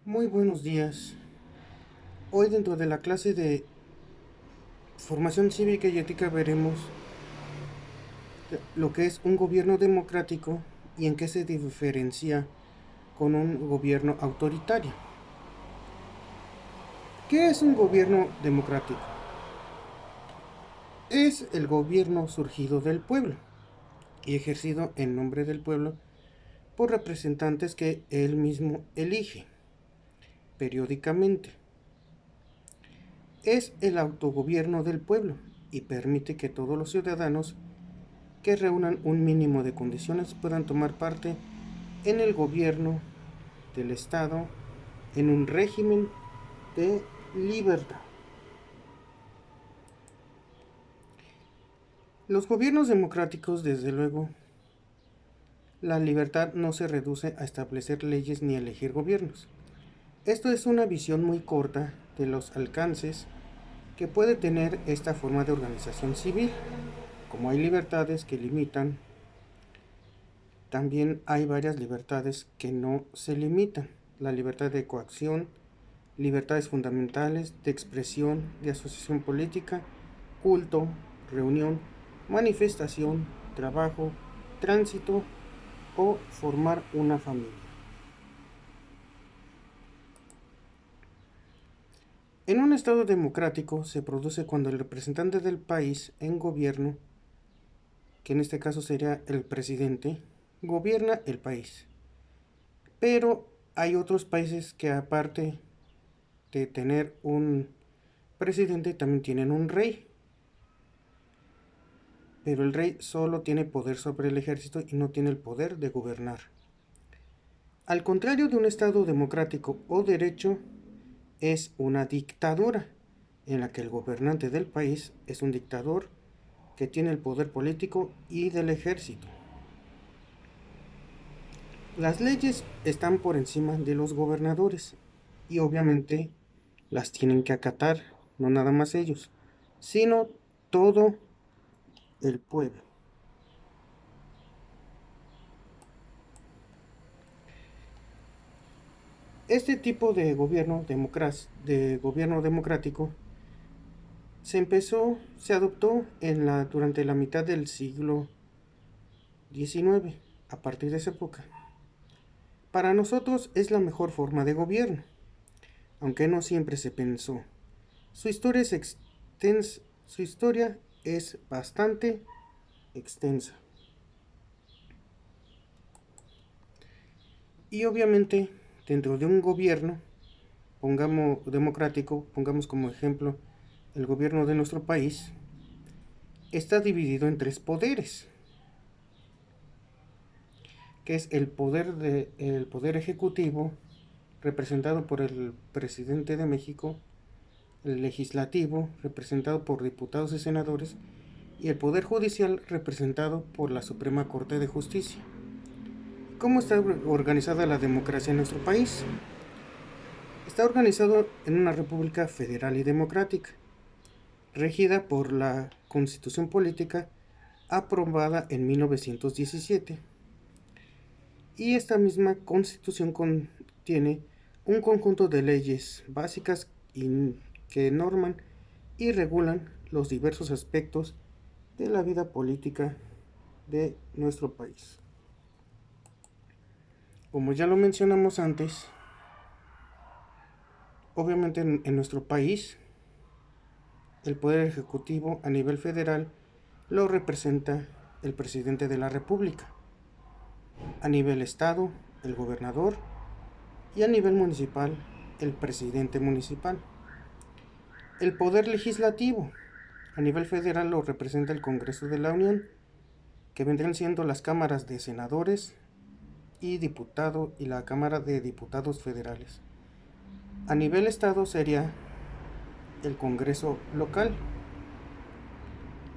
Muy buenos días. Hoy dentro de la clase de formación cívica y ética veremos lo que es un gobierno democrático y en qué se diferencia con un gobierno autoritario. ¿Qué es un gobierno democrático? Es el gobierno surgido del pueblo y ejercido en nombre del pueblo por representantes que él mismo elige periódicamente. Es el autogobierno del pueblo y permite que todos los ciudadanos que reúnan un mínimo de condiciones puedan tomar parte en el gobierno del Estado en un régimen de libertad. Los gobiernos democráticos, desde luego, la libertad no se reduce a establecer leyes ni a elegir gobiernos. Esto es una visión muy corta de los alcances que puede tener esta forma de organización civil. Como hay libertades que limitan, también hay varias libertades que no se limitan. La libertad de coacción, libertades fundamentales de expresión, de asociación política, culto, reunión, manifestación, trabajo, tránsito o formar una familia. En un Estado democrático se produce cuando el representante del país en gobierno, que en este caso sería el presidente, gobierna el país. Pero hay otros países que aparte de tener un presidente también tienen un rey, pero el rey solo tiene poder sobre el ejército y no tiene el poder de gobernar. Al contrario de un Estado democrático o derecho, es una dictadura, en la que el gobernante del país es un dictador que tiene el poder político y del ejército. Las leyes están por encima de los gobernadores y obviamente las tienen que acatar, no nada más ellos, sino todo el pueblo. Este tipo de gobierno democrático se adoptó durante la mitad del siglo XIX. A partir de esa época, para nosotros es la mejor forma de gobierno, aunque no siempre se pensó. Su historia es extensa, su historia es bastante extensa. Y obviamente, dentro de un gobierno, pongamos democrático, pongamos como ejemplo el gobierno de nuestro país, está dividido en tres poderes, que es el poder ejecutivo, representado por el presidente de México, el legislativo, representado por diputados y senadores, y el poder judicial, representado por la Suprema Corte de Justicia. ¿Cómo está organizada la democracia en nuestro país? Está organizado en una república federal y democrática, regida por la Constitución Política aprobada en 1917. Y esta misma constitución contiene un conjunto de leyes básicas que norman y regulan los diversos aspectos de la vida política de nuestro país. Como ya lo mencionamos antes, obviamente en nuestro país el poder ejecutivo a nivel federal lo representa el presidente de la República, a nivel estado el gobernador y a nivel municipal el presidente municipal. El poder legislativo a nivel federal lo representa el Congreso de la Unión, que vendrían siendo las cámaras de senadores y diputados y la Cámara de Diputados Federales. A nivel estado sería el Congreso local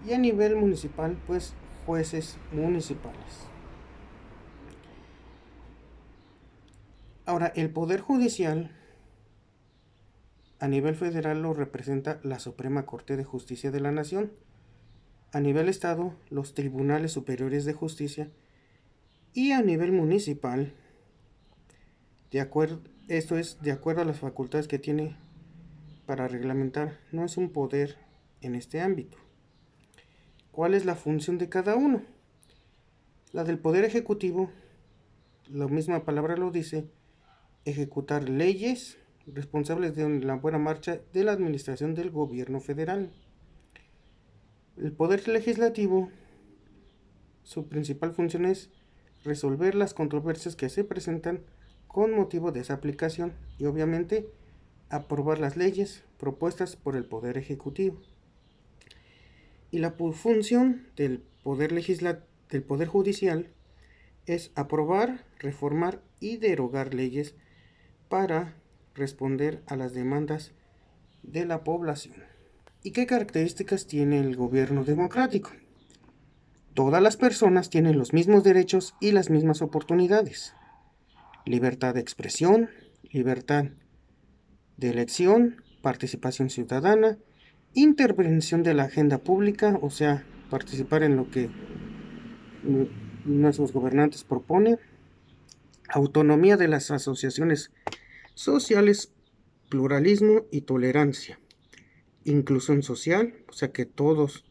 y a nivel municipal pues jueces municipales. Ahora, el Poder Judicial a nivel federal lo representa la Suprema Corte de Justicia de la Nación, a nivel estado los Tribunales Superiores de Justicia y a nivel municipal, de acuerdo Esto es de acuerdo a las facultades que tiene para reglamentar. No es un poder en este ámbito. ¿Cuál es la función de cada uno? La del Poder Ejecutivo, la misma palabra lo dice, ejecutar leyes responsables de la buena marcha de la administración del gobierno federal. El Poder Legislativo, su principal función es resolver las controversias que se presentan con motivo de esa aplicación y obviamente aprobar las leyes propuestas por el Poder Ejecutivo. Y la función del del Poder Judicial es aprobar, reformar y derogar leyes para responder a las demandas de la población. ¿Y qué características tiene el gobierno democrático? Todas las personas tienen los mismos derechos y las mismas oportunidades. Libertad de expresión, libertad de elección, participación ciudadana, intervención de la agenda pública, o sea, participar en lo que nuestros gobernantes proponen, autonomía de las asociaciones sociales, pluralismo y tolerancia, inclusión social, o sea que todos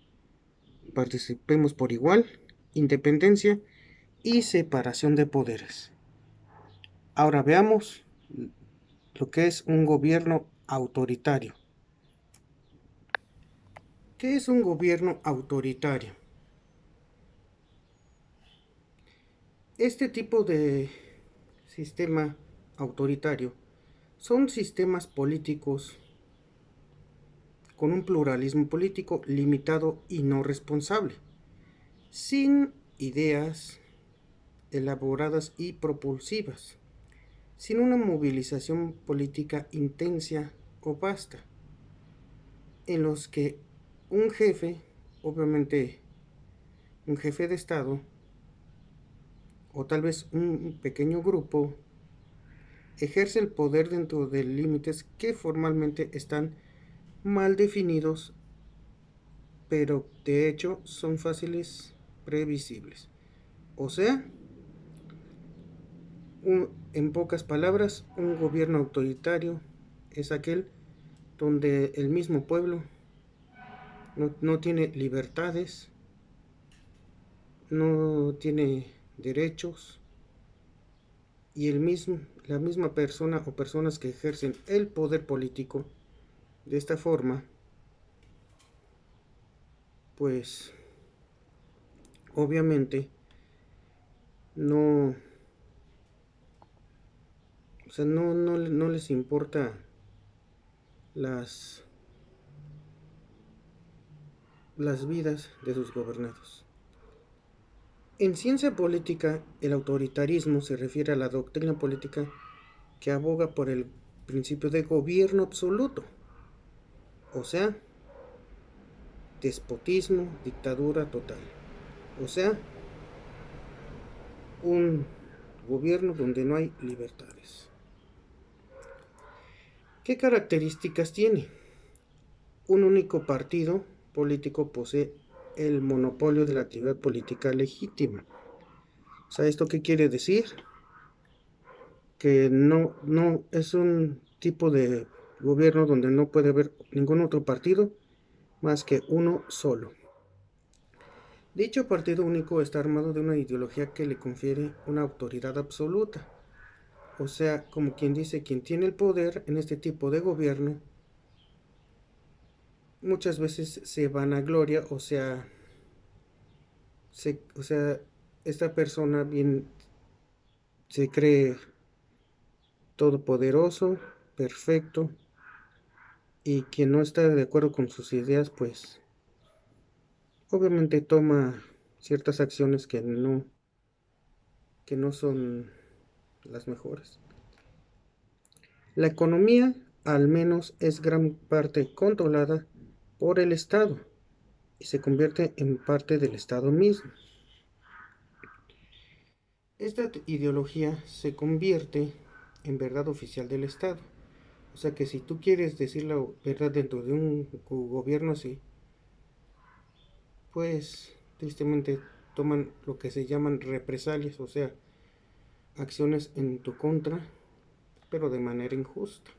participemos por igual, independencia y separación de poderes. Ahora veamos lo que es un gobierno autoritario. ¿Qué es un gobierno autoritario? Este tipo de sistema autoritario son sistemas políticos con un pluralismo político limitado y no responsable, sin ideas elaboradas y propulsivas, sin una movilización política intensa o vasta, en los que un jefe, obviamente un jefe de Estado, o tal vez un pequeño grupo, ejerce el poder dentro de límites que formalmente están mal definidos, pero de hecho son fáciles previsibles. O sea, en pocas palabras, un gobierno autoritario es aquel donde el mismo pueblo no tiene libertades, no tiene derechos y la misma persona o personas que ejercen el poder político de esta forma, pues obviamente no, o sea, no les importa las, las vidas de sus gobernados. En ciencia política, el autoritarismo se refiere a la doctrina política que aboga por el principio de gobierno absoluto, o sea, despotismo, dictadura total, o sea, un gobierno donde no hay libertades. ¿Qué características tiene? Un único partido político posee el monopolio de la actividad política legítima. O sea, ¿esto qué quiere decir? Que no es un tipo de gobierno donde no puede haber ningún otro partido más que uno solo. Dicho partido único está armado de una ideología que le confiere una autoridad absoluta. O sea, como quien dice, quien tiene el poder en este tipo de gobierno, muchas veces se vanagloria, o sea, esta persona bien se cree todopoderoso, perfecto, y quien no está de acuerdo con sus ideas, pues obviamente toma ciertas acciones que no son las mejores. La economía, al menos, es gran parte controlada por el Estado y se convierte en parte del Estado mismo. Esta ideología se convierte en verdad oficial del Estado. O sea que si tú quieres decir la verdad dentro de un gobierno así, pues tristemente toman lo que se llaman represalias, o sea, acciones en tu contra pero de manera injusta.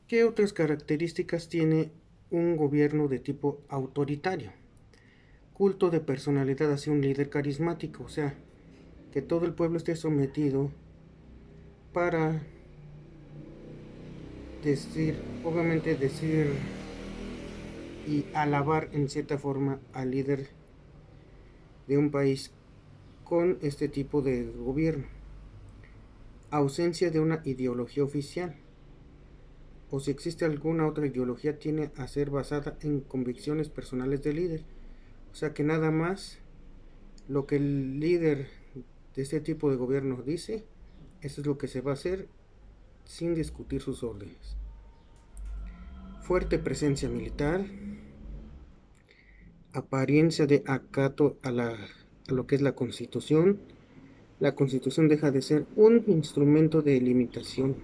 ¿Qué otras características tiene un gobierno de tipo autoritario? Culto de personalidad hacia un líder carismático, o sea, que todo el pueblo esté sometido para decir, obviamente decir y alabar en cierta forma al líder de un país con este tipo de gobierno. Ausencia de una ideología oficial, o si existe alguna otra ideología, tiene a ser basada en convicciones personales del líder. O sea que nada más lo que el líder de este tipo de gobierno dice, eso es lo que se va a hacer sin discutir sus órdenes. Fuerte presencia militar, apariencia de acato a lo que es la Constitución. La Constitución deja de ser un instrumento de limitación.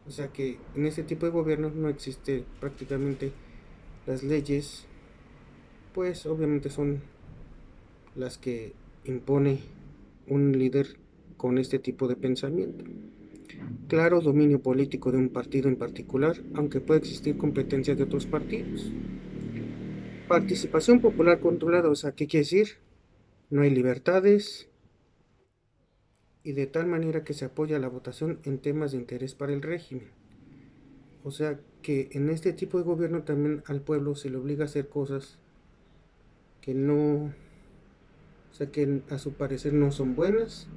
O sea que en este tipo de gobiernos no existe prácticamente las leyes, pues obviamente son las que impone un líder con este tipo de pensamiento. Claro dominio político de un partido en particular, aunque puede existir competencia de otros partidos. Participación popular controlada, o sea, ¿qué quiere decir? No hay libertades y de tal manera que se apoya la votación en temas de interés para el régimen. O sea que en este tipo de gobierno también al pueblo se le obliga a hacer cosas que no, o sea que a su parecer no son buenas.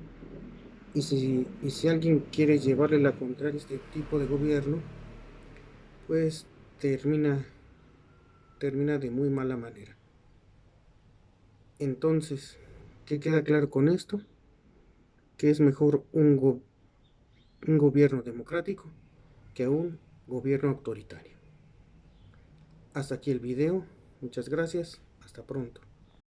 Y si alguien quiere llevarle la contraria a este tipo de gobierno, pues termina de muy mala manera. Entonces, ¿qué queda claro con esto? Que es mejor un gobierno democrático que un gobierno autoritario. Hasta aquí el video. Muchas gracias. Hasta pronto.